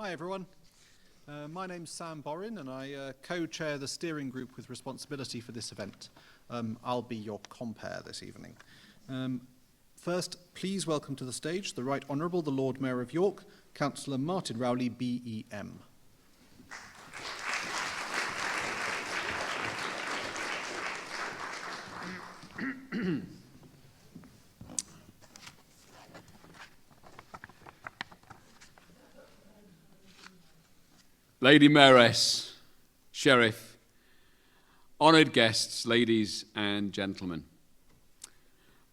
Hi everyone, my name's Sam Borin and I co-chair the steering group with responsibility for this event. I'll be your compere this evening. First, please welcome to the stage the Right Honourable the Lord Mayor of York, Councillor Martin Rowley, BEM. Lady Mayoress, Sheriff, honoured guests, ladies and gentlemen.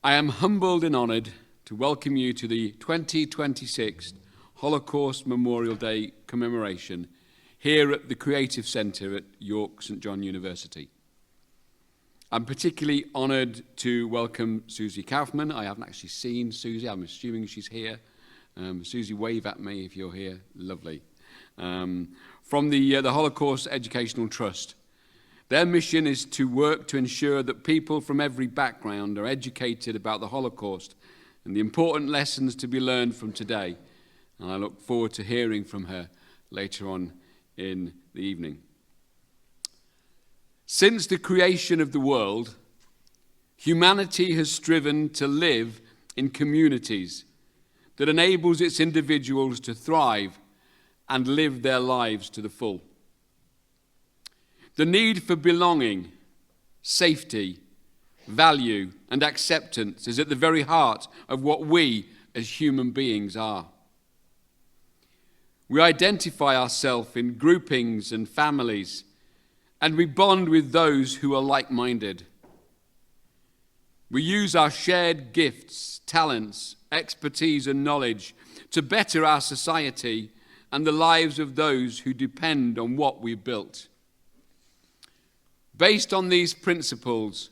I am humbled and honoured to welcome you to the 2026 Holocaust Memorial Day commemoration here at the Creative Centre at York St John University. I'm particularly honoured to welcome Susie Kaufman. I haven't actually seen Susie, I'm assuming she's here. Susie, wave at me if you're here. Lovely. From the Holocaust Educational Trust. Their mission is to work to ensure that people from every background are educated about the Holocaust and the important lessons to be learned from today. And I look forward to hearing from her later on in the evening. Since the creation of the world, humanity has striven to live in communities that enables its individuals to thrive and live their lives to the full. The need for belonging, safety, value, and acceptance is at the very heart of what we as human beings are. We identify ourselves in groupings and families, and we bond with those who are like-minded. We use our shared gifts, talents, expertise, and knowledge to better our society and the lives of those who depend on what we've built. Based on these principles,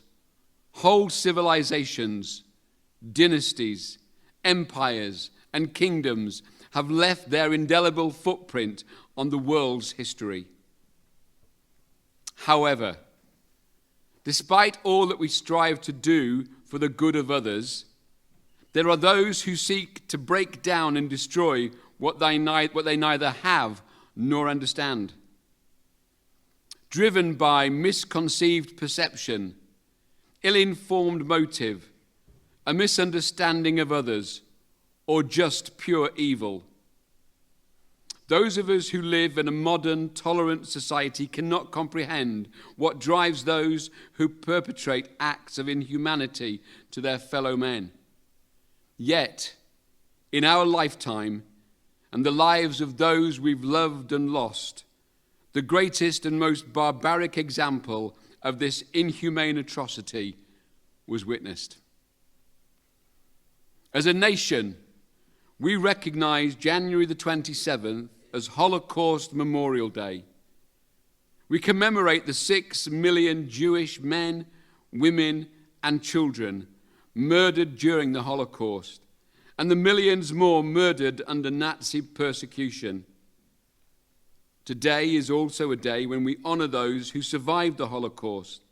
whole civilizations, dynasties, empires, and kingdoms have left their indelible footprint on the world's history. However, despite all that we strive to do for the good of others, there are those who seek to break down and destroy what they neither have nor understand. Driven by misconceived perception, ill-informed motive, a misunderstanding of others, or just pure evil. Those of us who live in a modern, tolerant society cannot comprehend what drives those who perpetrate acts of inhumanity to their fellow men. Yet, in our lifetime, and the lives of those we've loved and lost, the greatest and most barbaric example of this inhumane atrocity was witnessed. As a nation, we recognize January the 27th as Holocaust Memorial Day. We commemorate the 6 million Jewish men, women, and children murdered during the Holocaust, and the millions more murdered under Nazi persecution. Today is also a day when we honor those who survived the Holocaust.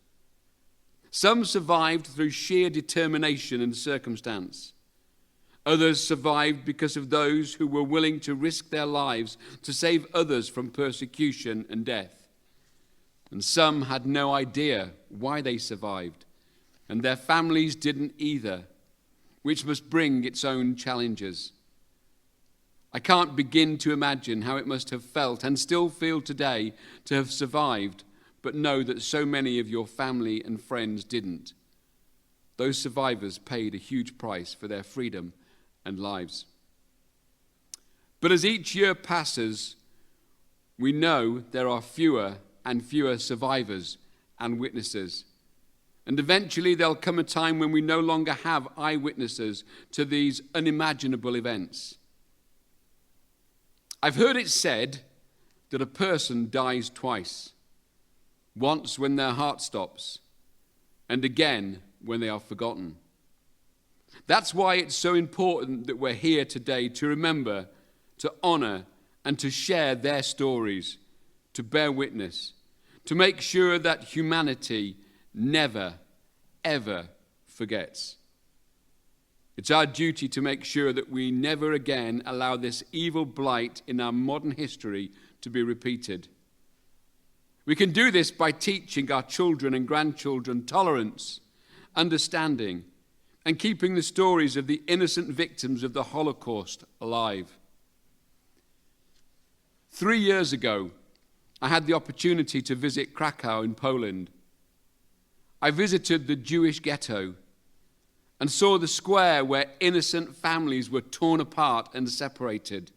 Some survived through sheer determination and circumstance. Others survived because of those who were willing to risk their lives to save others from persecution and death. And some had no idea why they survived, and their families didn't either, which must bring its own challenges. I can't begin to imagine how it must have felt and still feel today to have survived, but know that so many of your family and friends didn't. Those survivors paid a huge price for their freedom and lives. But as each year passes, we know there are fewer and fewer survivors and witnesses. And eventually there'll come a time when we no longer have eyewitnesses to these unimaginable events. I've heard it said that a person dies twice. Once when their heart stops, and again when they are forgotten. That's why it's so important that we're here today to remember, to honor, and to share their stories, to bear witness, to make sure that humanity never, ever forgets. It's our duty to make sure that we never again allow this evil blight in our modern history to be repeated. We can do this by teaching our children and grandchildren tolerance, understanding, and keeping the stories of the innocent victims of the Holocaust alive. 3 years ago, I had the opportunity to visit Krakow in Poland. I visited the Jewish ghetto and saw the square where innocent families were torn apart and separated.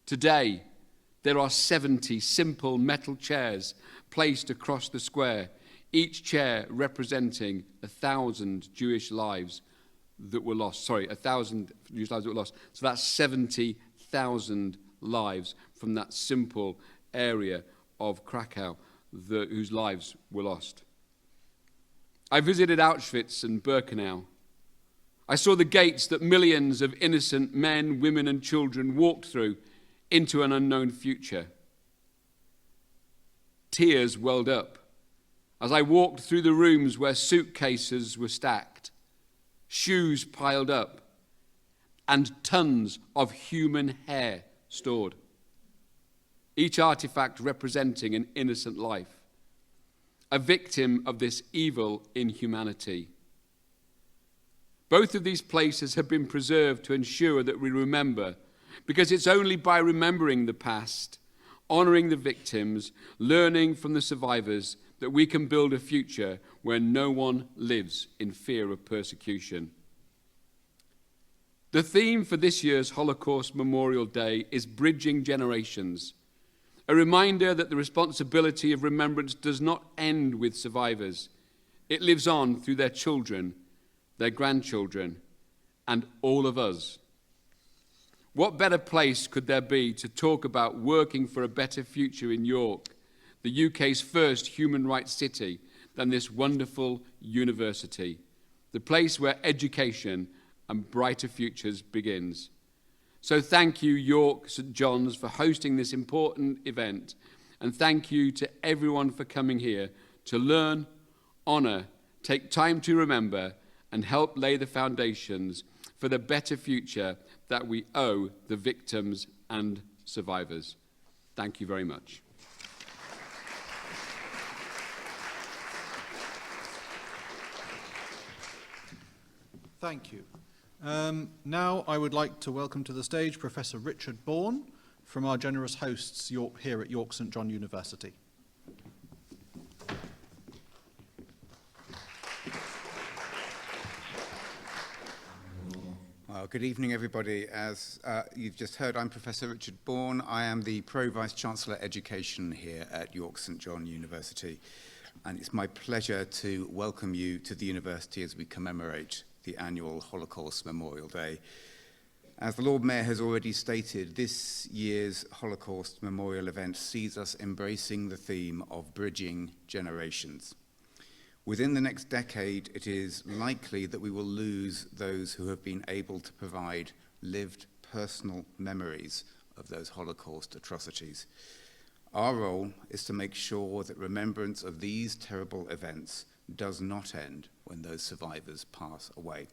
Today, there are 70 simple metal chairs placed across the square, each chair representing 1,000 Jewish lives that were lost. 1,000 Jewish lives that were lost. So that's 70,000 lives from that simple area of Krakow whose lives were lost. I visited Auschwitz and Birkenau. I saw the gates that millions of innocent men, women, and children walked through into an unknown future. Tears welled up as I walked through the rooms where suitcases were stacked, shoes piled up, and tons of human hair stored. Each artifact representing an innocent life, a victim of this evil inhumanity. Both of these places have been preserved to ensure that we remember, because it's only by remembering the past, honouring the victims, learning from the survivors, that we can build a future where no one lives in fear of persecution. The theme for this year's Holocaust Memorial Day is Bridging Generations, a reminder that the responsibility of remembrance does not end with survivors. It lives on through their children, their grandchildren, and all of us. What better place could there be to talk about working for a better future in York, the UK's first human rights city, than this wonderful university, the place where education and brighter futures begins. So thank you, York St John's, for hosting this important event, and thank you to everyone for coming here to learn, honour, take time to remember, and help lay the foundations for the better future that we owe the victims and survivors. Thank you very much. Thank you. Now I would like to welcome to the stage Professor Richard Bourne from our generous hosts here at York St John University. Well, good evening, everybody. As you've just heard, I'm Professor Richard Bourne. I am the Pro-Vice-Chancellor Education here at York St John University. And it's my pleasure to welcome you to the university as we commemorate the annual Holocaust Memorial Day. As the Lord Mayor has already stated, this year's Holocaust Memorial event sees us embracing the theme of bridging generations. Within the next decade, it is likely that we will lose those who have been able to provide lived personal memories of those Holocaust atrocities. Our role is to make sure that remembrance of these terrible events does not end when those survivors pass away.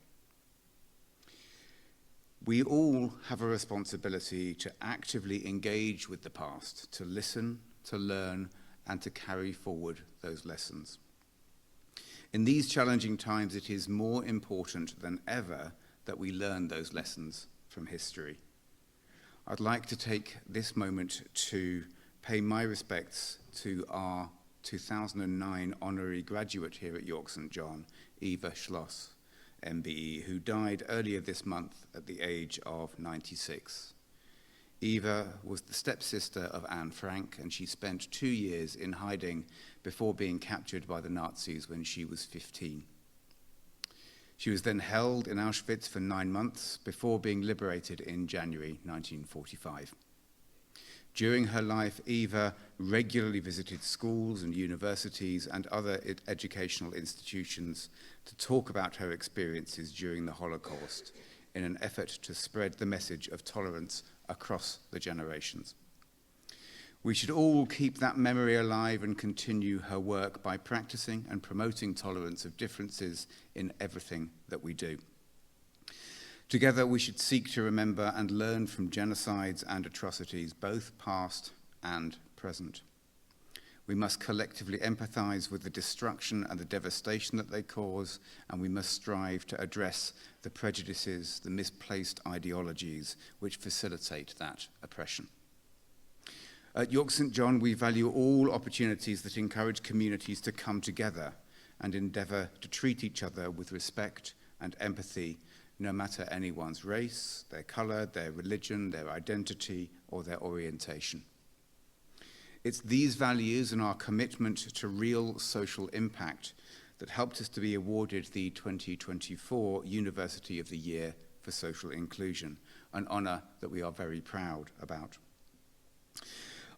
We all have a responsibility to actively engage with the past, to listen, to learn, and to carry forward those lessons. In these challenging times, it is more important than ever that we learn those lessons from history. I'd like to take this moment to pay my respects to our 2009 honorary graduate here at York St John, Eva Schloss, MBE, who died earlier this month at the age of 96. Eva was the stepsister of Anne Frank, and she spent 2 years in hiding before being captured by the Nazis when she was 15. She was then held in Auschwitz for 9 months before being liberated in January 1945. During her life, Eva regularly visited schools and universities and other educational institutions to talk about her experiences during the Holocaust in an effort to spread the message of tolerance across the generations. We should all keep that memory alive and continue her work by practicing and promoting tolerance of differences in everything that we do. Together, we should seek to remember and learn from genocides and atrocities, both past and present. We must collectively empathize with the destruction and the devastation that they cause, and we must strive to address the prejudices, the misplaced ideologies which facilitate that oppression. At York St John, we value all opportunities that encourage communities to come together and endeavour to treat each other with respect and empathy, no matter anyone's race, their colour, their religion, their identity, or their orientation. It's these values and our commitment to real social impact that helped us to be awarded the 2024 University of the Year for Social Inclusion, an honour that we are very proud about.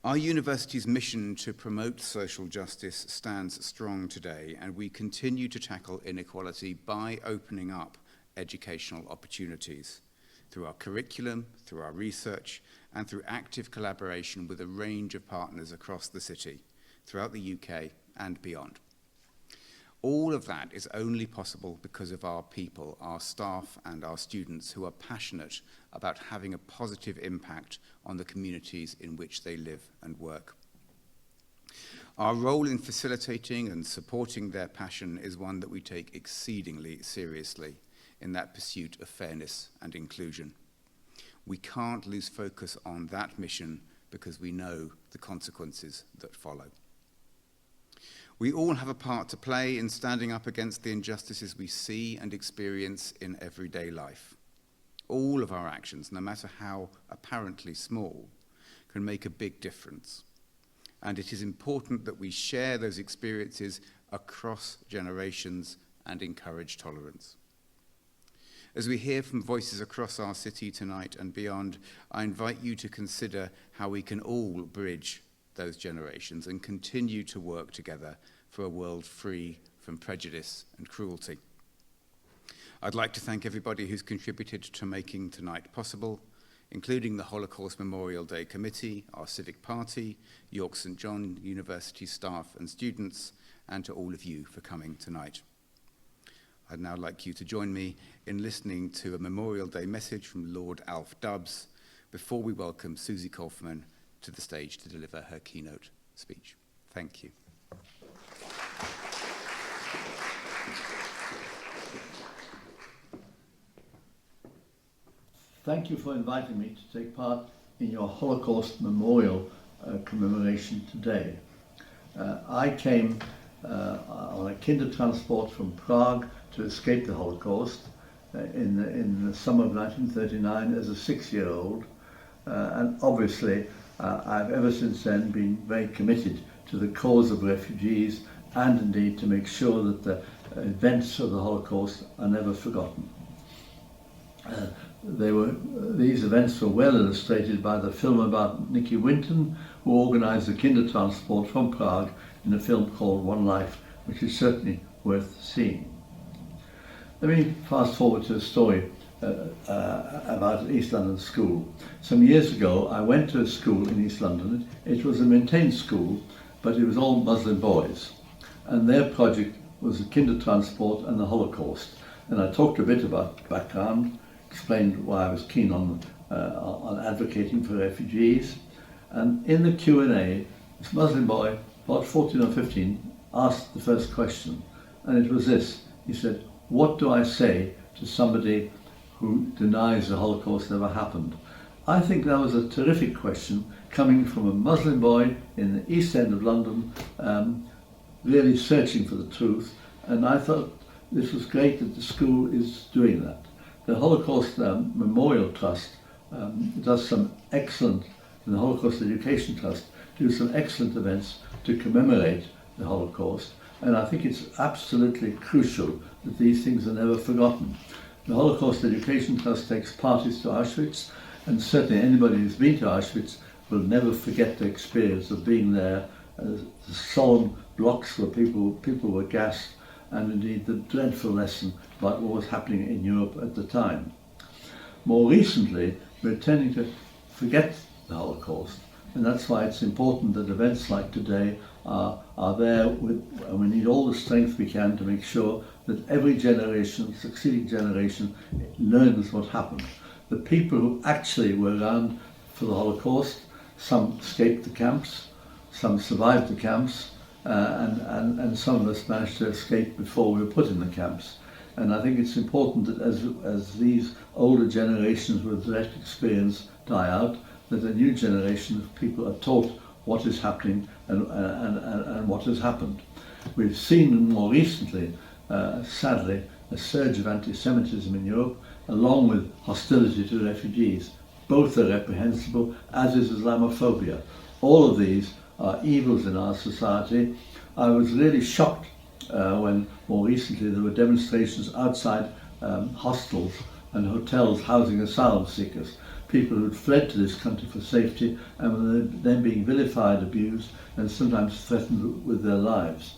Our university's mission to promote social justice stands strong today, and we continue to tackle inequality by opening up educational opportunities through our curriculum, through our research, and through active collaboration with a range of partners across the city, throughout the UK and beyond. All of that is only possible because of our people, our staff and our students who are passionate about having a positive impact on the communities in which they live and work. Our role in facilitating and supporting their passion is one that we take exceedingly seriously in that pursuit of fairness and inclusion. We can't lose focus on that mission because we know the consequences that follow. We all have a part to play in standing up against the injustices we see and experience in everyday life. All of our actions, no matter how apparently small, can make a big difference. And it is important that we share those experiences across generations and encourage tolerance. As we hear from voices across our city tonight and beyond, I invite you to consider how we can all bridge those generations and continue to work together for a world free from prejudice and cruelty. I'd like to thank everybody who's contributed to making tonight possible, including the Holocaust Memorial Day Committee, our Civic Party, York St John University staff and students, and to all of you for coming tonight. I'd now like you to join me in listening to a Memorial Day message from Lord Alf Dubs before we welcome Susie Kaufman to the stage to deliver her keynote speech. Thank you. Thank you for inviting me to take part in your Holocaust Memorial commemoration today. I came on a kinder transport from Prague to escape the Holocaust in the summer of 1939 as a 6-year-old, and obviously I've ever since then been very committed to the cause of refugees and indeed to make sure that the events of the Holocaust are never forgotten. These events were well illustrated by the film about Nicky Winton, who organised the kinder transport from Prague in a film called One Life, which is certainly worth seeing. Let me fast forward to a story about East London School. Some years ago I went to a school in East London. It was a maintained school, but it was all Muslim boys, and their project was the kinder transport and the Holocaust. And I talked a bit about background, explained why I was keen on advocating for refugees, and in the Q&A, this Muslim boy, about 14 or 15, asked the first question, and it was this. He said, "What do I say to somebody who denies the Holocaust ever happened?" I think that was a terrific question coming from a Muslim boy in the East End of London, really searching for the truth, and I thought this was great that the school is doing that. The Holocaust Memorial Trust does some excellent, and the Holocaust Educational Trust do some excellent events to commemorate the Holocaust, and I think it's absolutely crucial that these things are never forgotten. The Holocaust Education Trust takes parties to Auschwitz, and certainly anybody who's been to Auschwitz will never forget the experience of being there, the solemn blocks where people were gassed, and indeed the dreadful lesson about what was happening in Europe at the time. More recently, we're tending to forget the Holocaust, and that's why it's important that events like today are there, and we need all the strength we can to make sure that every generation, succeeding generation, learns what happened. The people who actually were around for the Holocaust, some escaped the camps, some survived the camps, and some of us managed to escape before we were put in the camps. And I think it's important that as these older generations with direct experience die out, that a new generation of people are taught what is happening and what has happened. We've seen more recently, sadly, a surge of anti-Semitism in Europe, along with hostility to refugees. Both are reprehensible, as is Islamophobia. All of these are evils in our society. I was really shocked when more recently there were demonstrations outside hostels and hotels housing asylum seekers, people who had fled to this country for safety and were then being vilified, abused, and sometimes threatened with their lives.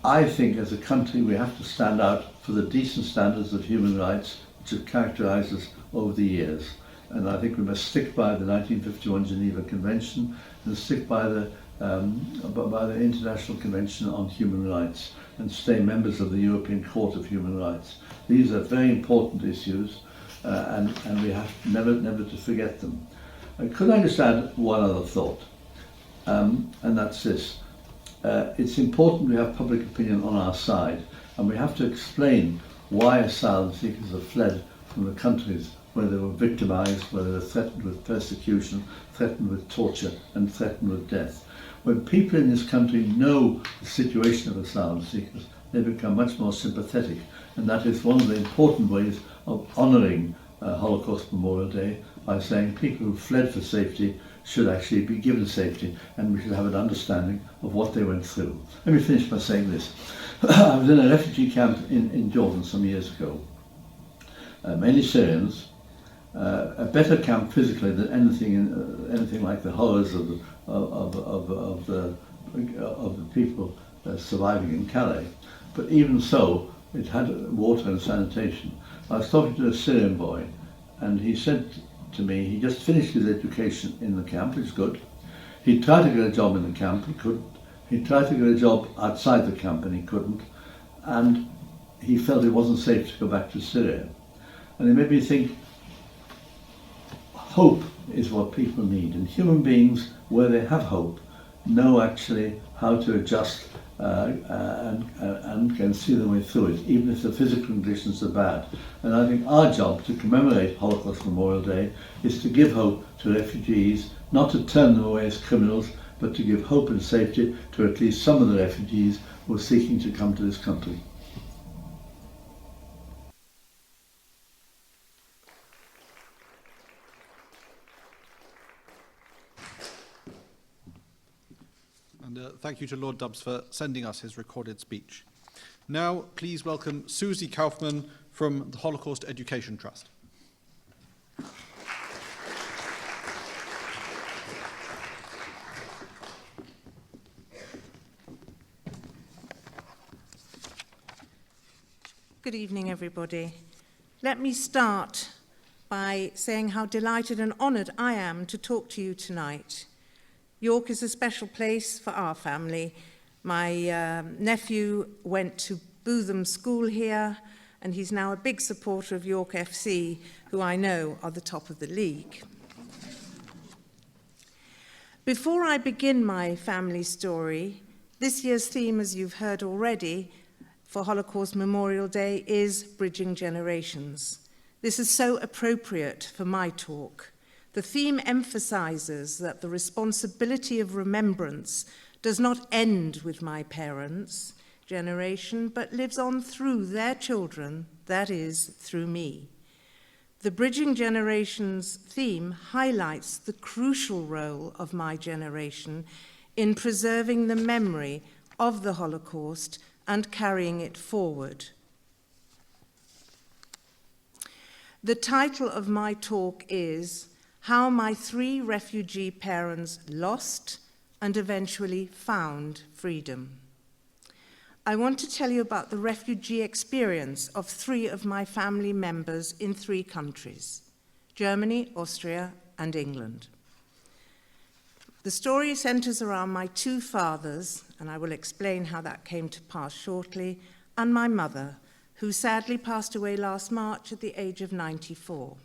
I think as a country we have to stand out for the decent standards of human rights which have characterized us over the years. And I think we must stick by the 1951 Geneva Convention and stick by the International Convention on Human Rights and stay members of the European Court of Human Rights. These are very important issues and we have never to forget them. Could I just add one other thought? And that's this. It's important we have public opinion on our side, and we have to explain why asylum seekers have fled from the countries where they were victimized, where they were threatened with persecution, threatened with torture, and threatened with death. When people in this country know the situation of asylum seekers, they become much more sympathetic, and that is one of the important ways of honouring Holocaust Memorial Day, by saying people who fled for safety should actually be given safety, and we should have an understanding of what they went through. Let me finish by saying this. I was in a refugee camp in Jordan some years ago, mainly Syrians, a better camp physically than anything like the horrors of the people surviving in Calais. But even so, it had water and sanitation. I was talking to a Syrian boy, and he said to me, he just finished his education in the camp, which is good. He tried to get a job in the camp, he couldn't. He tried to get a job outside the camp, and he couldn't. And he felt it wasn't safe to go back to Syria. And it made me think, hope is what people need. And human beings, where they have hope, know actually how to adjust and can see their way through it, even if the physical conditions are bad. And I think our job to commemorate Holocaust Memorial Day is to give hope to refugees, not to turn them away as criminals, but to give hope and safety to at least some of the refugees who are seeking to come to this country. And thank you to Lord Dubbs for sending us his recorded speech. Now, please welcome Susie Kaufman from the Holocaust Education Trust. Good evening, everybody. Let me start by saying how delighted and honoured I am to talk to you tonight. York is a special place for our family. My nephew went to Bootham School here, and he's now a big supporter of York FC, who I know are the top of the league. Before I begin my family story, this year's theme, as you've heard already, for Holocaust Memorial Day is Bridging Generations. This is so appropriate for my talk. The theme emphasizes that the responsibility of remembrance does not end with my parents' generation, but lives on through their children, that is, through me. The Bridging Generations theme highlights the crucial role of my generation in preserving the memory of the Holocaust and carrying it forward. The title of my talk is How My 3 Refugee Parents Lost and Eventually Found Freedom. I want to tell you about the refugee experience of 3 of my family members in 3 countries, Germany, Austria, and England. The story centers around my 2 fathers, and I will explain how that came to pass shortly, and my mother, who sadly passed away last March at the age of 94.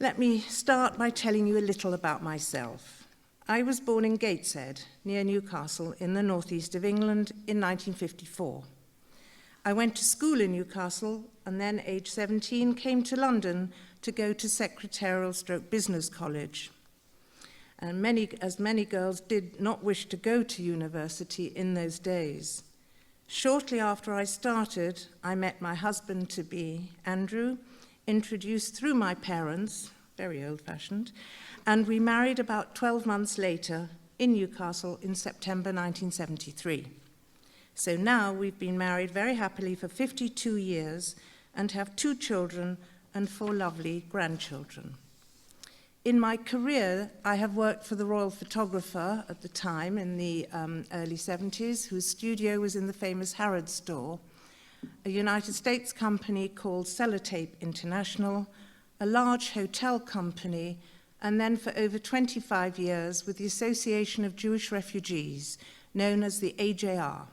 Let me start by telling you a little about myself. I was born in Gateshead, near Newcastle, in the northeast of England in 1954. I went to school in Newcastle and then, aged 17, came to London to go to Secretarial/Business College. And as many girls did not wish to go to university in those days. Shortly after I started, I met my husband-to-be, Andrew, introduced through my parents, very old-fashioned, and we married about 12 months later in Newcastle in September 1973. So now we've been married very happily for 52 years and have 2 children and 4 lovely grandchildren. In my career, I have worked for the royal photographer at the time in the early 70s, whose studio was in the famous Harrods store, a United States company called Sellotape International, a large hotel company, and then for over 25 years with the Association of Jewish Refugees, known as the AJR,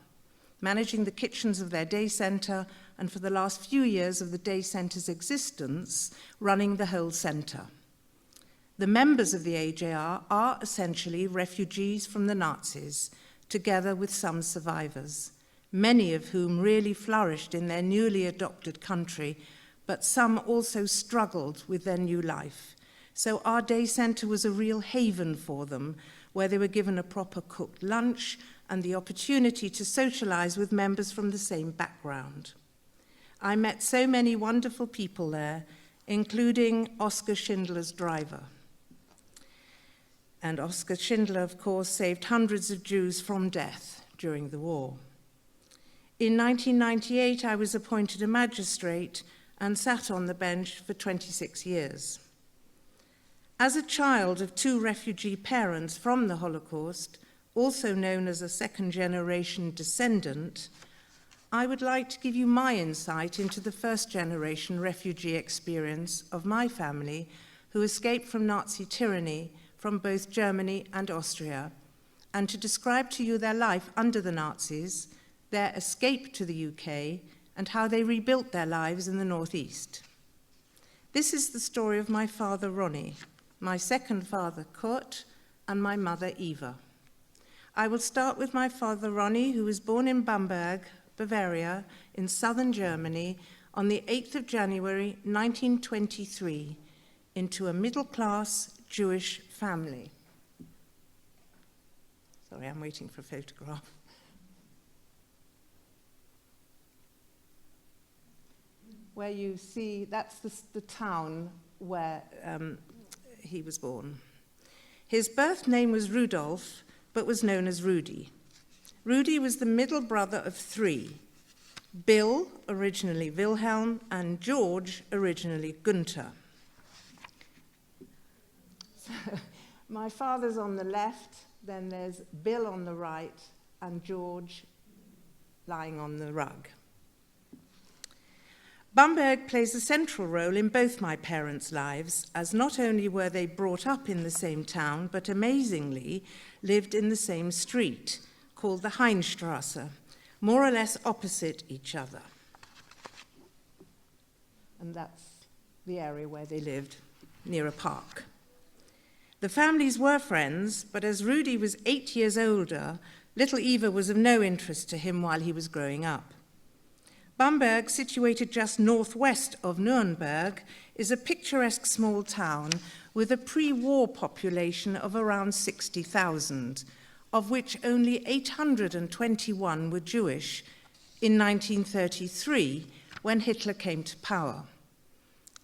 managing the kitchens of their day centre, and for the last few years of the day centre's existence, running the whole centre. The members of the AJR are essentially refugees from the Nazis, together with some survivors, many of whom really flourished in their newly adopted country, but some also struggled with their new life. So our day centre was a real haven for them, where they were given a proper cooked lunch and the opportunity to socialise with members from the same background. I met so many wonderful people there, including Oskar Schindler's driver. And Oskar Schindler, of course, saved hundreds of Jews from death during the war. In 1998, I was appointed a magistrate and sat on the bench for 26 years. As a child of 2 refugee parents from the Holocaust, also known as a second-generation descendant, I would like to give you my insight into the first-generation refugee experience of my family, who escaped from Nazi tyranny from both Germany and Austria, and to describe to you their life under the Nazis, their escape to the UK, and how they rebuilt their lives in the northeast. This is the story of my father, Ronnie, my second father, Kurt, and my mother, Eva. I will start with my father, Ronnie, who was born in Bamberg, Bavaria, in southern Germany, on the 8th of January, 1923, into a middle-class Jewish family. Sorry, I'm waiting for a photograph. Where you see, that's the town where he was born. His birth name was Rudolf, but was known as Rudy. Rudy was the middle brother of 3. Bill, originally Wilhelm, and George, originally Günther. So, my father's on the left, then there's Bill on the right, and George lying on the rug. Bamberg plays a central role in both my parents' lives, as not only were they brought up in the same town, but amazingly lived in the same street, called the Heinstrasse, more or less opposite each other. And that's the area where they lived, near a park. The families were friends, but as Rudy was 8 years older, little Eva was of no interest to him while he was growing up. Bamberg, situated just northwest of Nuremberg, is a picturesque small town with a pre-war population of around 60,000, of which only 821 were Jewish in 1933, when Hitler came to power.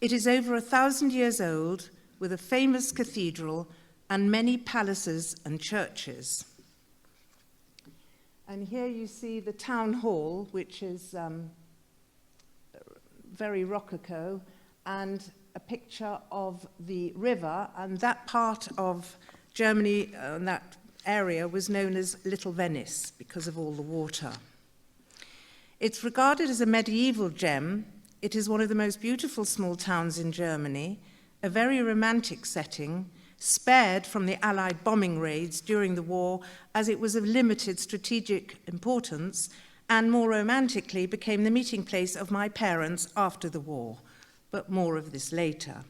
It is over 1,000 years old, with a famous cathedral and many palaces and churches. And here you see the town hall, which is very rococo, and a picture of the river, and that part of Germany, that area, was known as Little Venice because of all the water. It's regarded as a medieval gem. It is one of the most beautiful small towns in Germany, a very romantic setting, spared from the Allied bombing raids during the war as it was of limited strategic importance and more romantically became the meeting place of my parents after the war, but more of this later.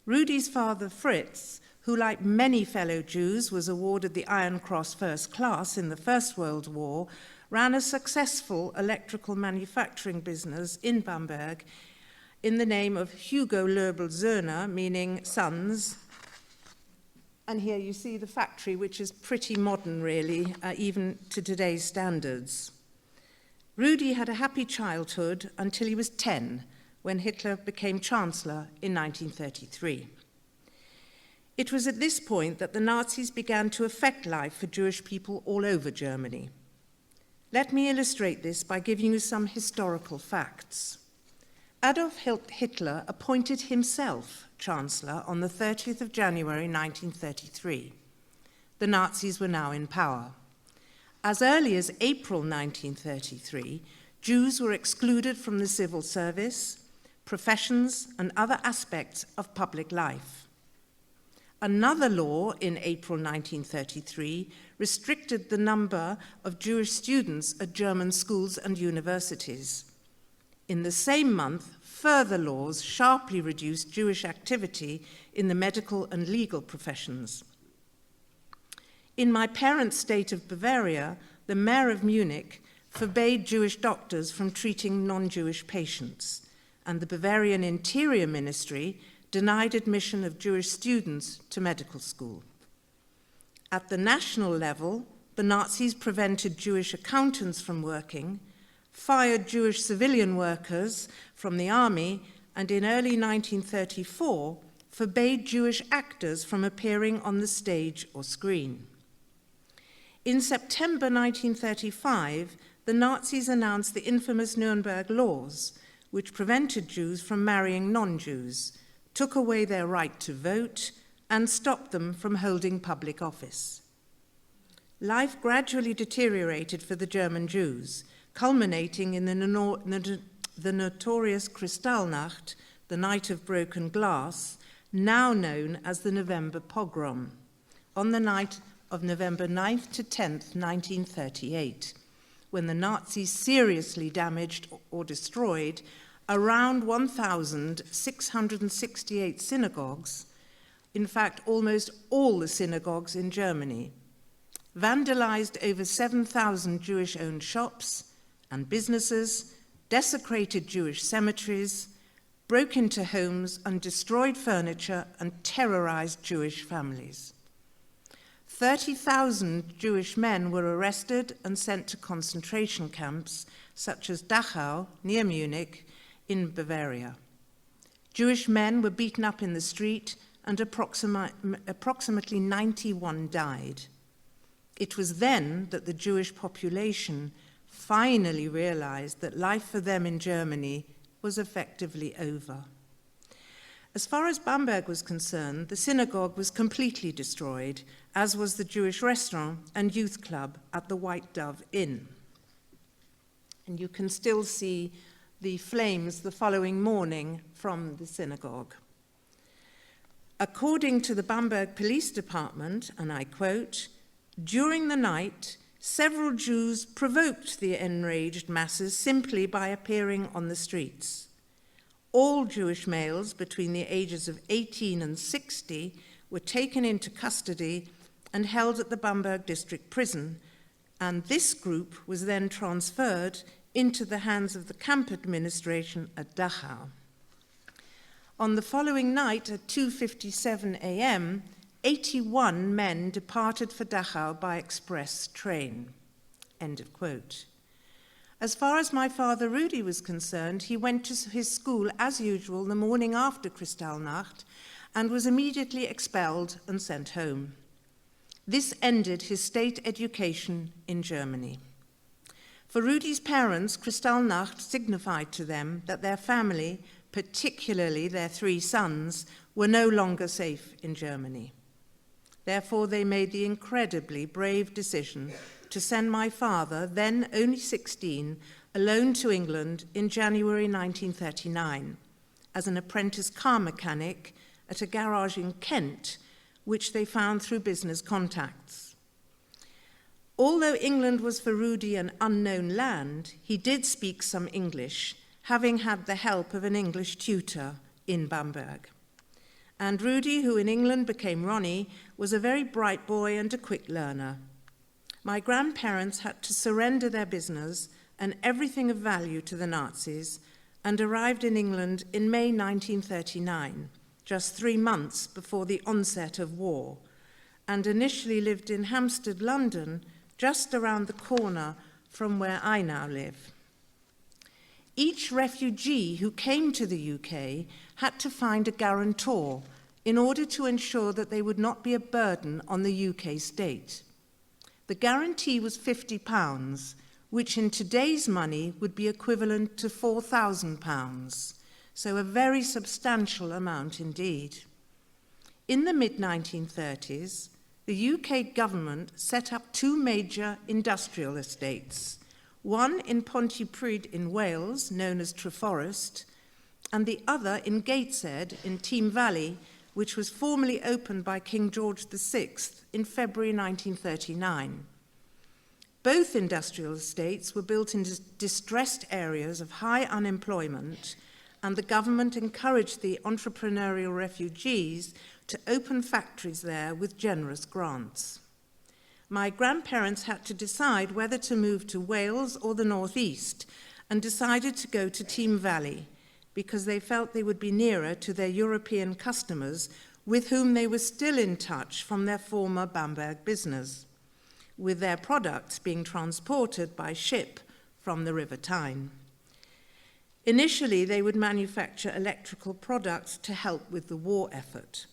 Rudy's father, Fritz, who like many fellow Jews was awarded the Iron Cross First Class in the First World War, ran a successful electrical manufacturing business in Bamberg in the name of Hugo Löbel Söhne, meaning sons. And here you see the factory, which is pretty modern, really, even to today's standards. Rudy had a happy childhood until he was 10, when Hitler became Chancellor in 1933. It was at this point that the Nazis began to affect life for Jewish people all over Germany. Let me illustrate this by giving you some historical facts. Adolf Hitler appointed himself Chancellor on the 30th of January 1933. The Nazis were now in power. As early as April 1933, Jews were excluded from the civil service, professions, and other aspects of public life. Another law in April 1933 restricted the number of Jewish students at German schools and universities. In the same month, further laws sharply reduced Jewish activity in the medical and legal professions. In my parents' state of Bavaria, the mayor of Munich forbade Jewish doctors from treating non-Jewish patients, and the Bavarian Interior Ministry denied admission of Jewish students to medical school. At the national level, the Nazis prevented Jewish accountants from working, fired Jewish civilian workers from the army, and in early 1934 forbade Jewish actors from appearing on the stage or screen. In September 1935, the Nazis announced the infamous Nuremberg Laws, which prevented Jews from marrying non-Jews, took away their right to vote, and stopped them from holding public office. Life gradually deteriorated for the German Jews, culminating in the notorious Kristallnacht, the Night of Broken Glass, now known as the November Pogrom, on the night of November 9th to 10th, 1938, when the Nazis seriously damaged or destroyed around 1,668 synagogues, in fact, almost all the synagogues in Germany, vandalized over 7,000 Jewish-owned shops and businesses, desecrated Jewish cemeteries, broke into homes and destroyed furniture and terrorized Jewish families. 30,000 Jewish men were arrested and sent to concentration camps such as Dachau, near Munich, in Bavaria. Jewish men were beaten up in the street and approximately 91 died. It was then that the Jewish population finally realized that life for them in Germany was effectively over. As far as Bamberg was concerned, the synagogue was completely destroyed, as was the Jewish restaurant and youth club at the White Dove Inn. And you can still see the flames the following morning from the synagogue. According to the Bamberg Police Department, and I quote, "During the night, several Jews provoked the enraged masses simply by appearing on the streets. All Jewish males between the ages of 18 and 60 were taken into custody and held at the Bamberg district prison, and this group was then transferred into the hands of the camp administration at Dachau. On the following night at 2:57 a.m., 81 men departed for Dachau by express train." End of quote. As far as my father Rudy was concerned, he went to his school as usual the morning after Kristallnacht and was immediately expelled and sent home. This ended his state education in Germany. For Rudy's parents, Kristallnacht signified to them that their family, particularly their 3 sons, were no longer safe in Germany. Therefore, they made the incredibly brave decision to send my father, then only 16, alone to England in January 1939 as an apprentice car mechanic at a garage in Kent, which they found through business contacts. Although England was for Rudy an unknown land, he did speak some English, having had the help of an English tutor in Bamberg. And Rudy, who in England became Ronnie, was a very bright boy and a quick learner. My grandparents had to surrender their business and everything of value to the Nazis and arrived in England in May 1939, just 3 months before the onset of war, and initially lived in Hampstead, London, just around the corner from where I now live. Each refugee who came to the UK had to find a guarantor in order to ensure that they would not be a burden on the UK state. The guarantee was £50, which in today's money would be equivalent to £4,000, so a very substantial amount indeed. In the mid-1930s, the UK government set up 2 major industrial estates, one in Pontypridd in Wales, known as Treforest, and the other in Gateshead in Teme Valley, which was formally opened by King George VI in February 1939. Both industrial estates were built in distressed areas of high unemployment, and the government encouraged the entrepreneurial refugees to open factories there with generous grants. My grandparents had to decide whether to move to Wales or the northeast, and decided to go to Teme Valley because they felt they would be nearer to their European customers with whom they were still in touch from their former Bamberg business, with their products being transported by ship from the River Tyne. Initially, they would manufacture electrical products to help with the war effort.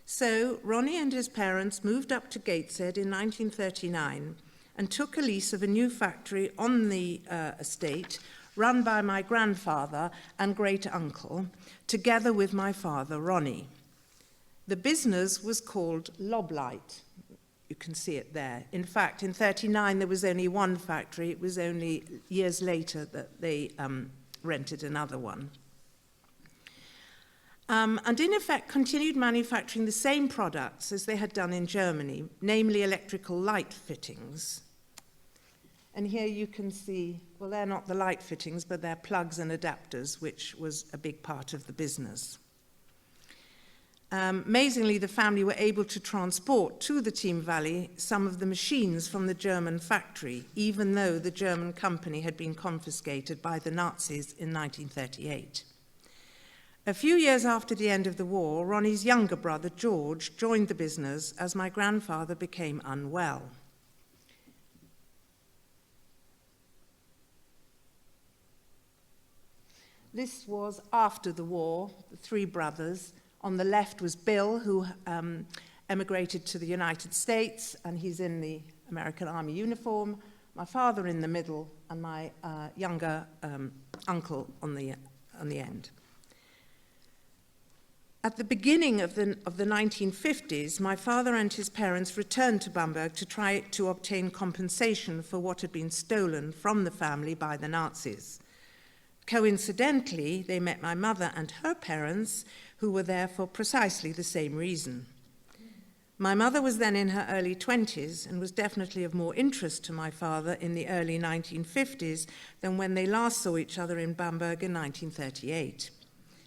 So Ronnie and his parents moved up to Gateshead in 1939 and took a lease of a new factory on the estate run by my grandfather and great-uncle, together with my father, Ronnie. The business was called Loblight. You can see it there. In fact, in 1939, there was only one factory. It was only years later that they rented another one. And in effect continued manufacturing the same products as they had done in Germany, namely electrical light fittings. And here you can see, well, they're not the light fittings, but they're plugs and adapters, which was a big part of the business. Amazingly, the family were able to transport to the Teme Valley some of the machines from the German factory, even though the German company had been confiscated by the Nazis in 1938. A few years after the end of the war, Ronnie's younger brother, George, joined the business as my grandfather became unwell. This was after the war, the 3 brothers. On the left was Bill, who emigrated to the United States, and he's in the American Army uniform. My father in the middle, and my younger uncle on the end. At the beginning of the 1950s, my father and his parents returned to Bamberg to try to obtain compensation for what had been stolen from the family by the Nazis. Coincidentally, they met my mother and her parents, who were there for precisely the same reason. My mother was then in her early 20s and was definitely of more interest to my father in the early 1950s than when they last saw each other in Bamberg in 1938,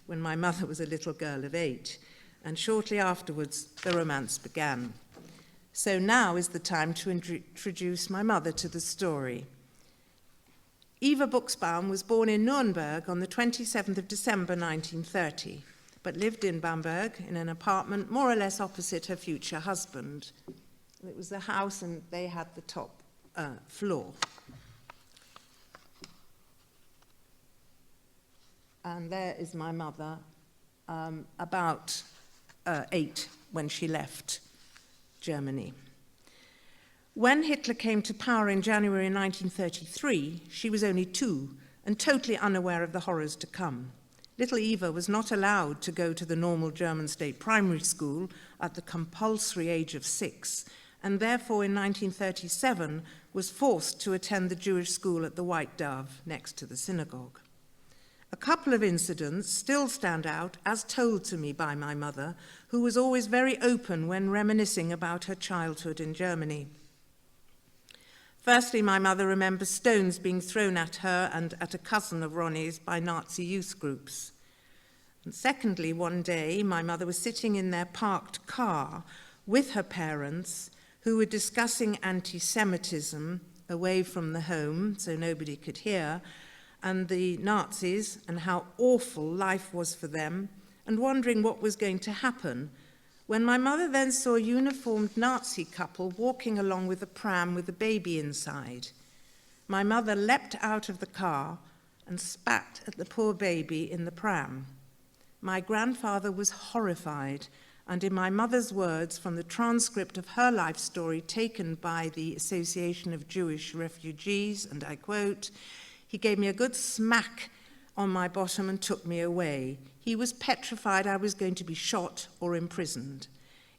when my mother was a little girl of 8, and shortly afterwards the romance began. So now is the time to introduce my mother to the story. Eva Buxbaum was born in Nuremberg on the 27th of December 1930, but lived in Bamberg in an apartment more or less opposite her future husband. It was a house and they had the top floor. And there is my mother, about 8 when she left Germany. When Hitler came to power in January 1933, she was only 2 and totally unaware of the horrors to come. Little Eva was not allowed to go to the normal German state primary school at the compulsory age of 6, and therefore in 1937 was forced to attend the Jewish school at the White Dove next to the synagogue. A couple of incidents still stand out as told to me by my mother, who was always very open when reminiscing about her childhood in Germany. Firstly, my mother remembers stones being thrown at her and at a cousin of Ronnie's by Nazi youth groups. And secondly, one day, my mother was sitting in their parked car with her parents, who were discussing anti-Semitism away from the home, so nobody could hear, and the Nazis and how awful life was for them, and wondering what was going to happen, when my mother then saw a uniformed Nazi couple walking along with a pram with a baby inside. My mother leapt out of the car and spat at the poor baby in the pram. My grandfather was horrified, and in my mother's words from the transcript of her life story taken by the Association of Jewish Refugees, and I quote, "He gave me a good smack on my bottom and took me away. He was petrified I was going to be shot or imprisoned.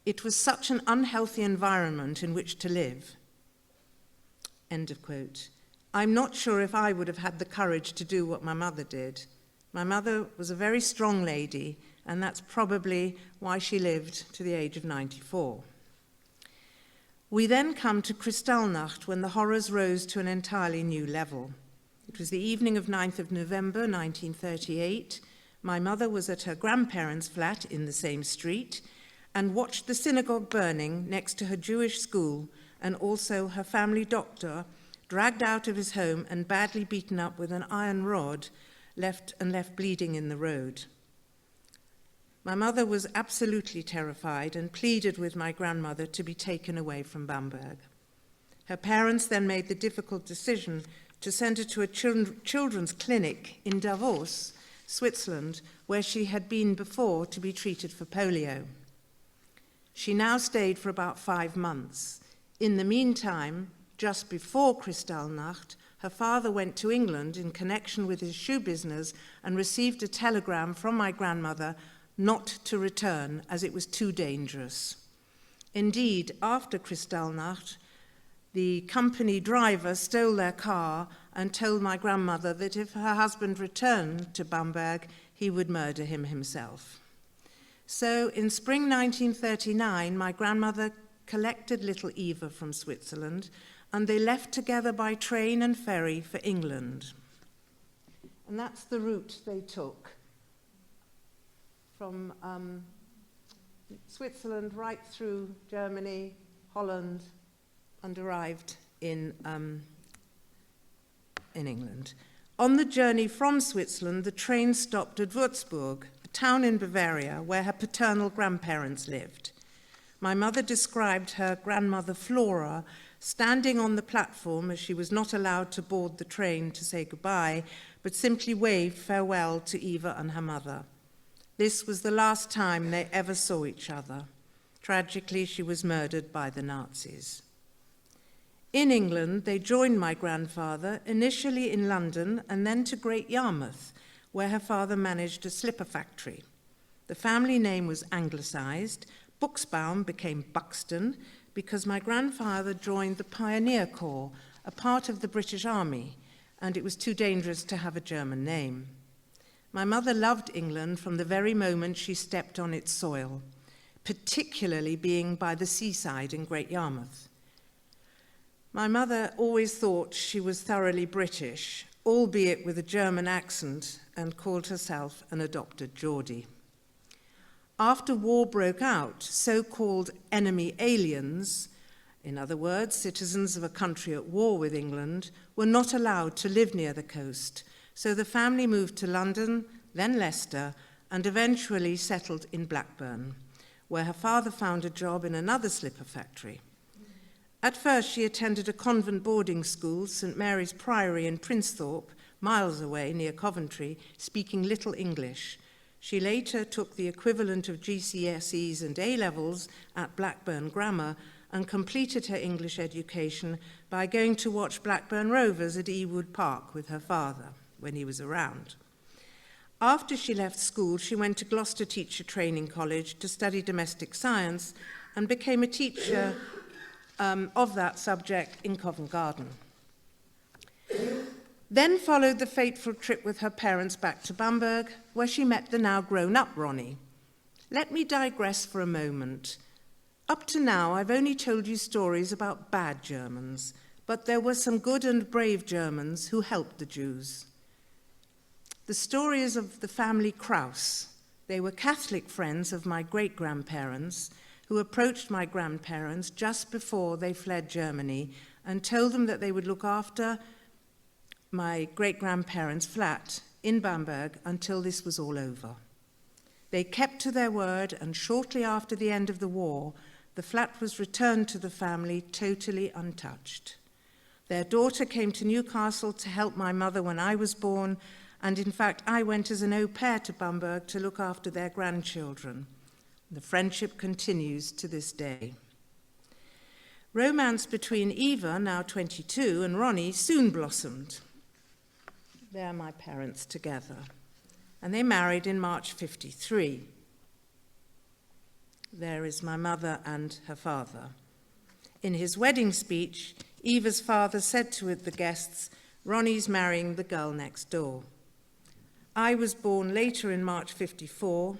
It was such an unhealthy environment in which to live." End of quote. I'm not sure if I would have had the courage to do what my mother did. My mother was a very strong lady, and that's probably why she lived to the age of 94. We then come to Kristallnacht, when the horrors rose to an entirely new level. It was the evening of 9th of November 1938. My mother was at her grandparents' flat in the same street and watched the synagogue burning next to her Jewish school, and also her family doctor dragged out of his home and badly beaten up with an iron rod, left bleeding in the road. My mother was absolutely terrified and pleaded with my grandmother to be taken away from Bamberg. Her parents then made the difficult decision to send her to a children's clinic in Davos, Switzerland, where she had been before to be treated for polio. She now stayed for about 5 months. In the meantime, just before Kristallnacht, her father went to England in connection with his shoe business and received a telegram from my grandmother not to return as it was too dangerous. Indeed, after Kristallnacht, the company driver stole their car and told my grandmother that if her husband returned to Bamberg, he would murder him himself. So in spring 1939, my grandmother collected little Eva from Switzerland, and they left together by train and ferry for England. And that's the route they took from Switzerland right through Germany, Holland, and arrived in England. On the journey from Switzerland, the train stopped at Würzburg, a town in Bavaria where her paternal grandparents lived. My mother described her grandmother Flora standing on the platform, as she was not allowed to board the train to say goodbye, but simply waved farewell to Eva and her mother. This was the last time they ever saw each other. Tragically, she was murdered by the Nazis. In England, they joined my grandfather, initially in London and then to Great Yarmouth, where her father managed a slipper factory. The family name was anglicised. Buxbaum became Buxton because my grandfather joined the Pioneer Corps, a part of the British Army, and it was too dangerous to have a German name. My mother loved England from the very moment she stepped on its soil, particularly being by the seaside in Great Yarmouth. My mother always thought she was thoroughly British, albeit with a German accent, and called herself an adopted Geordie. After war broke out, so-called enemy aliens, in other words, citizens of a country at war with England, were not allowed to live near the coast, so the family moved to London, then Leicester, and eventually settled in Blackburn, where her father found a job in another slipper factory. At first, she attended a convent boarding school, St. Mary's Priory in Princethorpe, miles away near Coventry, speaking little English. She later took the equivalent of GCSEs and A-levels at Blackburn Grammar and completed her English education by going to watch Blackburn Rovers at Ewood Park with her father when he was around. After she left school, she went to Gloucester Teacher Training College to study domestic science and became a teacher of that subject in Covent Garden. Then followed the fateful trip with her parents back to Bamberg, where she met the now grown-up Ronnie. Let me digress for a moment. Up to now, I've only told you stories about bad Germans, but there were some good and brave Germans who helped the Jews. The story is of the family Kraus. They were Catholic friends of my great-grandparents who approached my grandparents just before they fled Germany and told them that they would look after my great-grandparents' flat in Bamberg until this was all over. They kept to their word, and shortly after the end of the war, the flat was returned to the family totally untouched. Their daughter came to Newcastle to help my mother when I was born, and in fact I went as an au pair to Bamberg to look after their grandchildren. The friendship continues to this day. Romance between Eva, now 22, and Ronnie soon blossomed. They are my parents together, and they married in March 1953. There is my mother and her father. In his wedding speech, Eva's father said to the guests, "Ronnie's marrying the girl next door." I was born later in March 1954,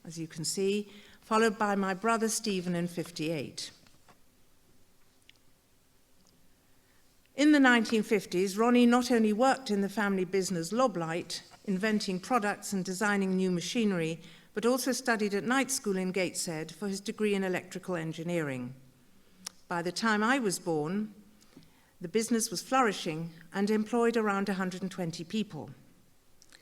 as you can see, followed by my brother Stephen in 1958. In the 1950s, Ronnie not only worked in the family business Loblight, inventing products and designing new machinery, but also studied at night school in Gateshead for his degree in electrical engineering. By the time I was born, the business was flourishing and employed around 120 people.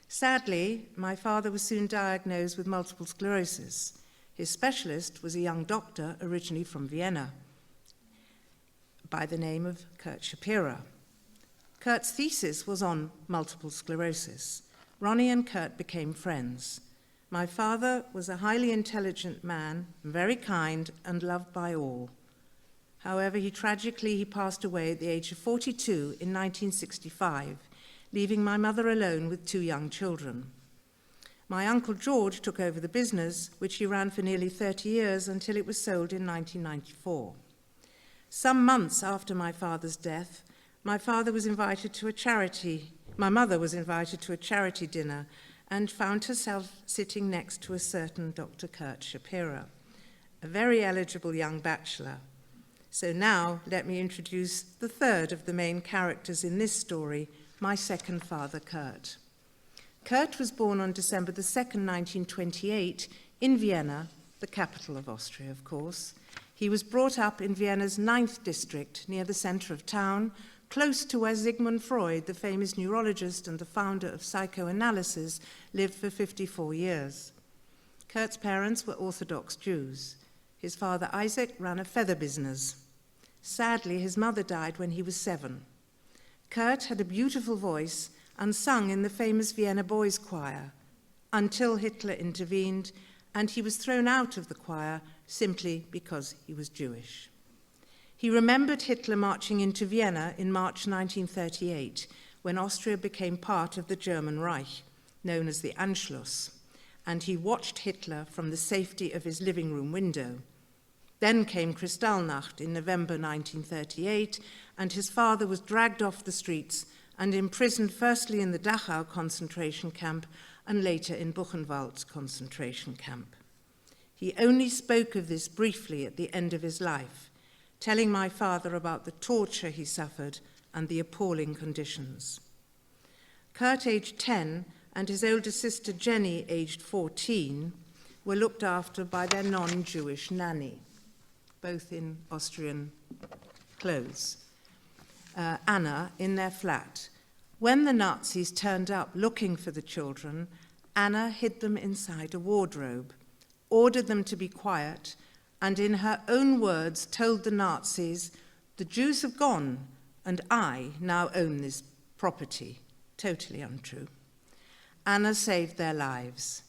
Sadly, my father was soon diagnosed with multiple sclerosis. His specialist was a young doctor originally from Vienna by the name of Kurt Shapira. Kurt's thesis was on multiple sclerosis. Ronnie and Kurt became friends. My father was a highly intelligent man, very kind and loved by all. However, he tragically passed away at the age of 42 in 1965, leaving my mother alone with 2 young children. My uncle George took over the business, which he ran for nearly 30 years until it was sold in 1994. Some months after my father's death, my mother was invited to a charity dinner and found herself sitting next to a certain Dr. Kurt Shapira, a very eligible young bachelor. So now let me introduce the third of the main characters in this story, my second father, Kurt. Kurt was born on December the 2nd, 1928, in Vienna, the capital of Austria, of course. He was brought up in Vienna's 9th district, near the center of town, close to where Sigmund Freud, the famous neurologist and the founder of psychoanalysis, lived for 54 years. Kurt's parents were Orthodox Jews. His father, Isaac, ran a feather business. Sadly, his mother died when he was 7. Kurt had a beautiful voice and sung in the famous Vienna Boys' Choir until Hitler intervened, and he was thrown out of the choir simply because he was Jewish. He remembered Hitler marching into Vienna in March 1938, when Austria became part of the German Reich, known as the Anschluss, and he watched Hitler from the safety of his living room window. Then came Kristallnacht in November 1938, and his father was dragged off the streets and imprisoned firstly in the Dachau concentration camp and later in Buchenwald concentration camp. He only spoke of this briefly at the end of his life, telling my father about the torture he suffered and the appalling conditions. Kurt, aged 10, and his older sister Jenny, aged 14, were looked after by their non-Jewish nanny, both in Austrian clothes, Anna, in their flat. When the Nazis turned up looking for the children, Anna hid them inside a wardrobe, ordered them to be quiet, and in her own words told the Nazis, "The Jews have gone, and I now own this property." Totally untrue. Anna saved their lives.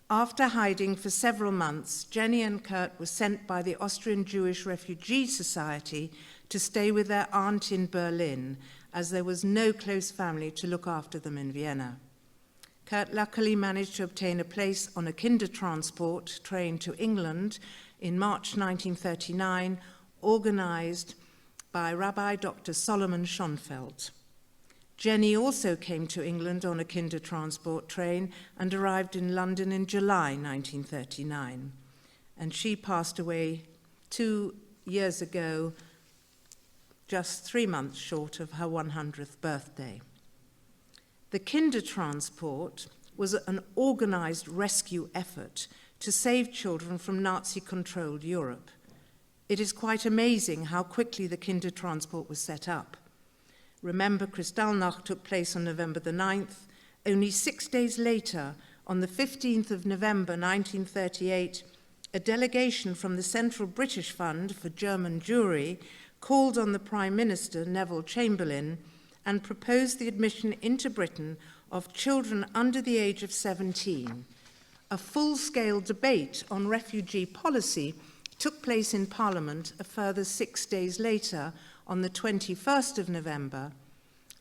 After hiding for several months, Jenny and Kurt were sent by the Austrian Jewish Refugee Society to stay with their aunt in Berlin, as there was no close family to look after them in Vienna. Kurt luckily managed to obtain a place on a Kindertransport train to England in March 1939, organized by Rabbi Dr. Solomon Schonfeld. Jenny also came to England on a Kindertransport train and arrived in London in July 1939, and she passed away 2 years ago, just 3 months short of her 100th birthday. The Kindertransport was an organized rescue effort to save children from Nazi-controlled Europe. It is quite amazing how quickly the Kindertransport was set up. Remember, Kristallnacht took place on November the 9th. Only 6 days later, on the 15th of November 1938, a delegation from the Central British Fund for German Jewry called on the Prime Minister, Neville Chamberlain, and proposed the admission into Britain of children under the age of 17. A full-scale debate on refugee policy took place in Parliament a further 6 days later, on the 21st of November,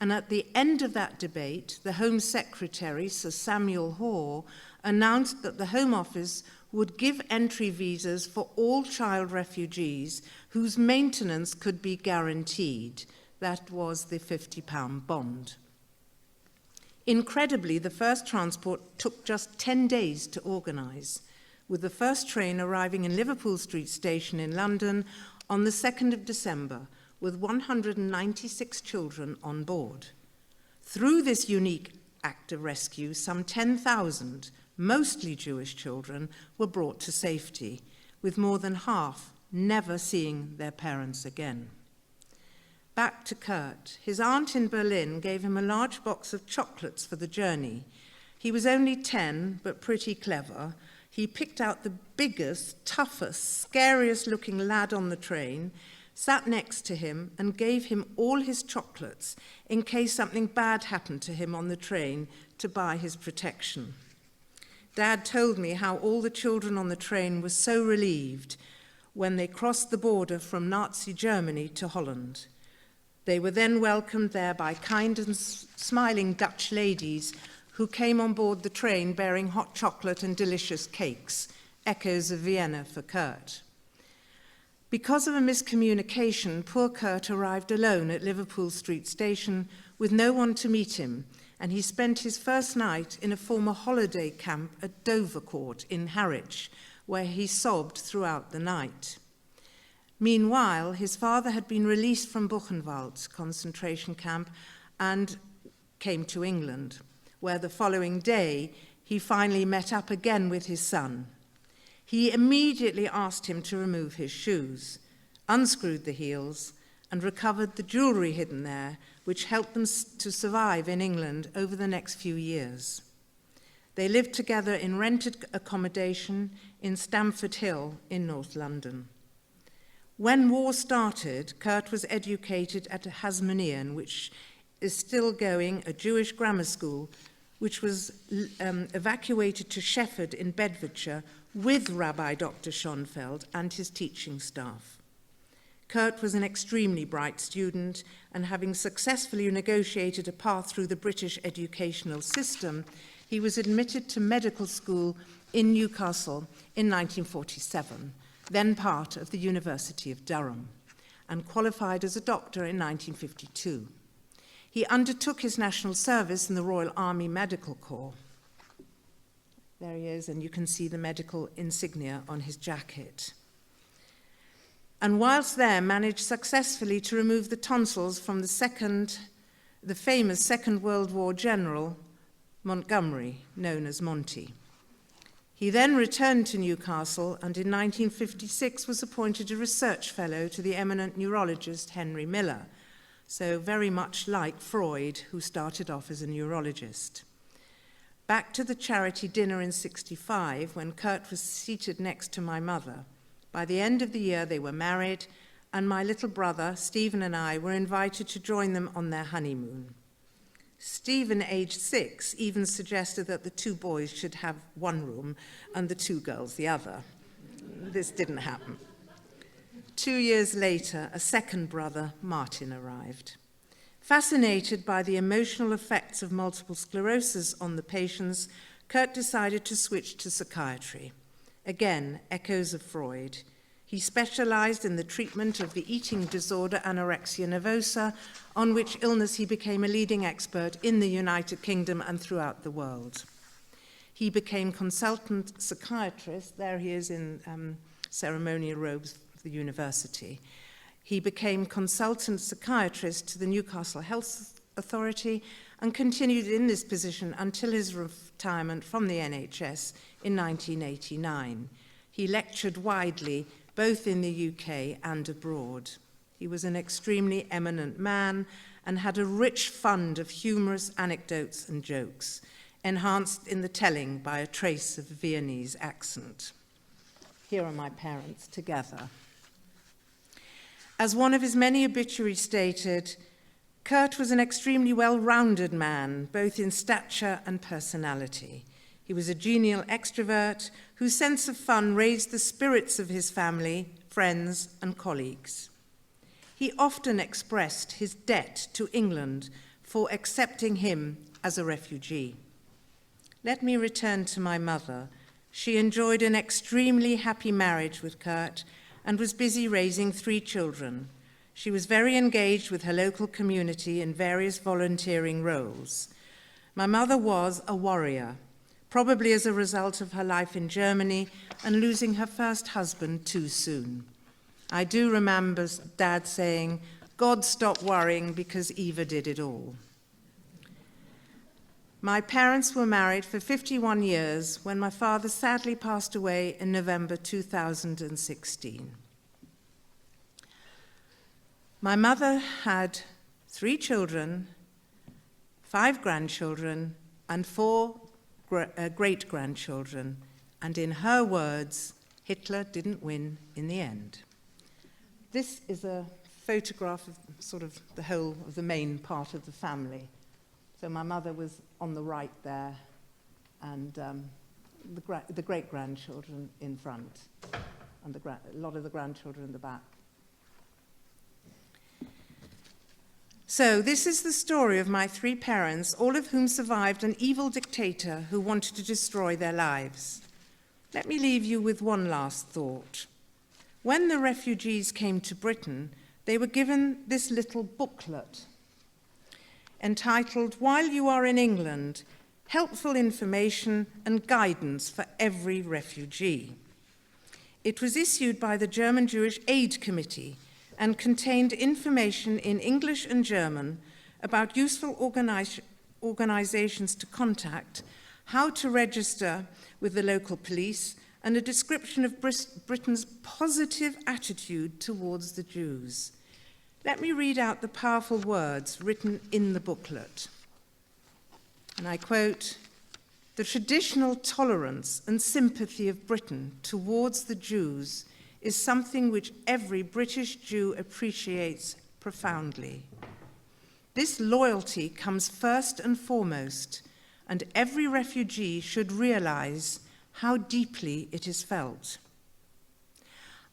and at the end of that debate, the Home Secretary, Sir Samuel Hoare, announced that the Home Office would give entry visas for all child refugees whose maintenance could be guaranteed. That was the £50 bond. Incredibly, the first transport took just 10 days to organise, with the first train arriving in Liverpool Street Station in London on the 2nd of December, with 196 children on board. Through this unique act of rescue, some 10,000, mostly Jewish children, were brought to safety, with more than half never seeing their parents again. Back to Kurt. His aunt in Berlin gave him a large box of chocolates for the journey. He was only 10, but pretty clever. He picked out the biggest, toughest, scariest-looking lad on the train, sat next to him, and gave him all his chocolates in case something bad happened to him on the train to buy his protection. Dad told me how all the children on the train were so relieved when they crossed the border from Nazi Germany to Holland. They were then welcomed there by kind and smiling Dutch ladies who came on board the train bearing hot chocolate and delicious cakes, echoes of Vienna for Kurt. Because of a miscommunication, poor Kurt arrived alone at Liverpool Street Station with no one to meet him, and he spent his first night in a former holiday camp at Dovercourt in Harwich, where he sobbed throughout the night. Meanwhile, his father had been released from Buchenwald concentration camp and came to England, where the following day he finally met up again with his son. He immediately asked him to remove his shoes, unscrewed the heels, and recovered the jewellery hidden there, which helped them to survive in England over the next few years. They lived together in rented accommodation in Stamford Hill in North London. When war started, Kurt was educated at Hasmonean, which is still going, a Jewish grammar school, which was evacuated to Shefford in Bedfordshire with Rabbi Dr. Schonfeld and his teaching staff. Kurt was an extremely bright student, and having successfully negotiated a path through the British educational system, he was admitted to medical school in Newcastle in 1947, then part of the University of Durham, and qualified as a doctor in 1952. He undertook his national service in the Royal Army Medical Corps. There he is, and you can see the medical insignia on his jacket. And whilst there, managed successfully to remove the tonsils from the famous Second World War general, Montgomery, known as Monty. He then returned to Newcastle and in 1956 was appointed a research fellow to the eminent neurologist Henry Miller, so very much like Freud, who started off as a neurologist. Back to the charity dinner in '65, when Kurt was seated next to my mother. By the end of the year, they were married, and my little brother, Stephen, and I were invited to join them on their honeymoon. Stephen, aged 6, even suggested that the two boys should have one room and the two girls the other. This didn't happen. 2 years later, a second brother, Martin, arrived. Fascinated by the emotional effects of multiple sclerosis on the patients, Kurt decided to switch to psychiatry. Again, echoes of Freud. He specialized in the treatment of the eating disorder anorexia nervosa, on which illness he became a leading expert in the United Kingdom and throughout the world. He became consultant psychiatrist. There he is in ceremonial robes the university. He became consultant psychiatrist to the Newcastle Health Authority and continued in this position until his retirement from the NHS in 1989. He lectured widely, both in the UK and abroad. He was an extremely eminent man and had a rich fund of humorous anecdotes and jokes, enhanced in the telling by a trace of Viennese accent. Here are my parents together. As one of his many obituaries stated, Kurt was an extremely well-rounded man, both in stature and personality. He was a genial extrovert whose sense of fun raised the spirits of his family, friends, and colleagues. He often expressed his debt to England for accepting him as a refugee. Let me return to my mother. She enjoyed an extremely happy marriage with Kurt and was busy raising 3 children. She was very engaged with her local community in various volunteering roles. My mother was a warrior, probably as a result of her life in Germany and losing her first husband too soon. I do remember Dad saying, "God stop worrying because Eva did it all." My parents were married for 51 years when my father sadly passed away in November 2016. My mother had 3 children, 5 grandchildren, and 4 great-grandchildren, and in her words, Hitler didn't win in the end. This is a photograph of sort of the whole of the main part of the family. So my mother was on the right there, and the great-grandchildren in front, and a lot of the grandchildren in the back. So this is the story of my 3 parents, all of whom survived an evil dictator who wanted to destroy their lives. Let me leave you with one last thought. When the refugees came to Britain, they were given this little booklet entitled, "While You Are in England, Helpful Information and Guidance for Every Refugee." It was issued by the German Jewish Aid Committee and contained information in English and German about useful organizations to contact, how to register with the local police, and a description of Britain's positive attitude towards the Jews. Let me read out the powerful words written in the booklet. And I quote, "The traditional tolerance and sympathy of Britain towards the Jews is something which every British Jew appreciates profoundly. This loyalty comes first and foremost, and every refugee should realize how deeply it is felt.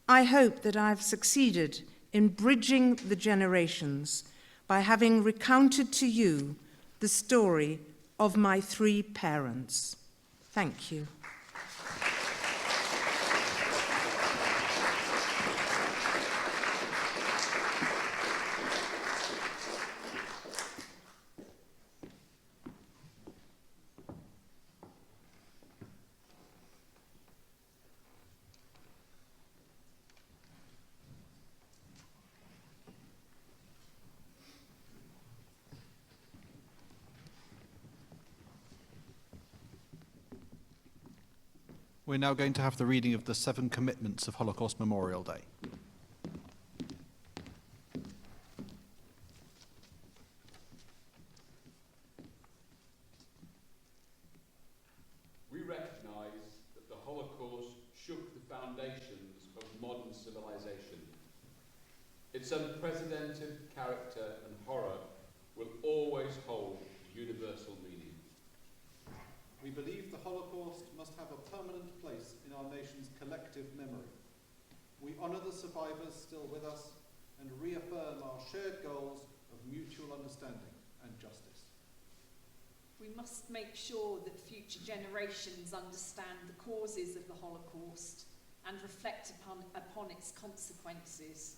I hope that I have succeeded in bridging the generations by having recounted to you the story of my 3 parents. Thank you." We're now going to have the reading of the 7 commitments of Holocaust Memorial Day. We recognise that the Holocaust shook the foundations of modern civilization. Its unprecedented character and horror will always hold universal meaning. We believe the Holocaust must have a permanent place in our nation's collective memory. We honour the survivors still with us and reaffirm our shared goals of mutual understanding and justice. We must make sure that future generations understand the causes of the Holocaust and reflect upon its consequences.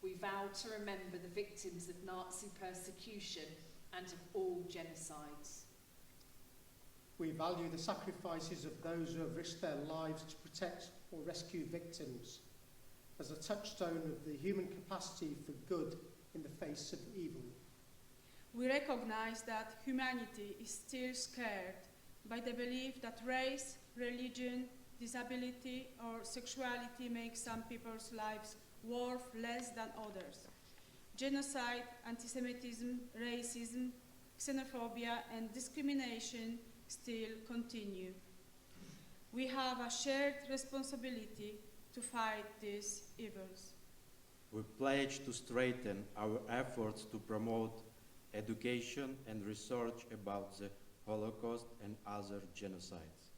We vow to remember the victims of Nazi persecution and of all genocides. We value the sacrifices of those who have risked their lives to protect or rescue victims. as a touchstone of the human capacity for good in the face of evil. We recognize that humanity is still scared by the belief that race, religion, disability, or sexuality make some people's lives worth less than others. Genocide, anti-Semitism, racism, xenophobia, and discrimination still continue. We have a shared responsibility to fight these evils. We pledge to strengthen our efforts to promote education and research about the Holocaust and other genocides.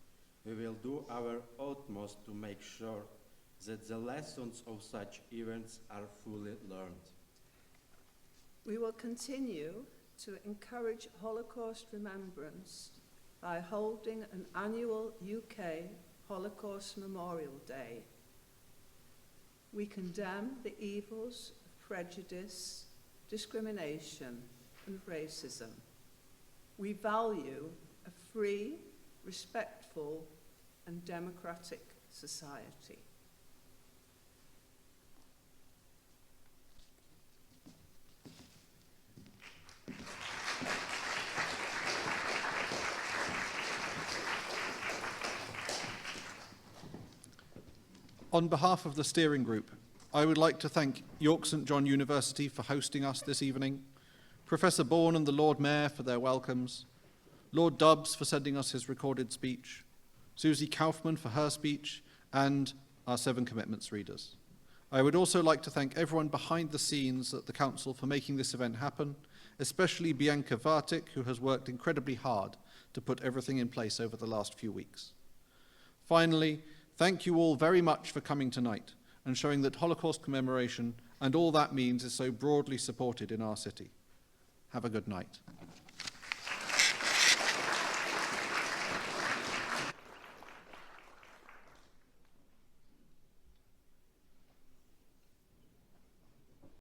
We will do our utmost to make sure that the lessons of such events are fully learned. We will continue to encourage Holocaust remembrance by holding an annual UK Holocaust Memorial Day. We condemn the evils of prejudice, discrimination, and racism. We value a free, respectful, and democratic society. On behalf of the steering group, I would like to thank York St John University for hosting us this evening, Professor Bourne and the Lord Mayor for their welcomes, Lord Dubbs for sending us his recorded speech, Susie Kaufman for her speech, and our 7 commitments readers. I would also like to thank everyone behind the scenes at the Council for making this event happen, especially Bianca Vartik, who has worked incredibly hard to put everything in place over the last few weeks. Finally, thank you all very much for coming tonight and showing that Holocaust commemoration and all that means is so broadly supported in our city. Have a good night.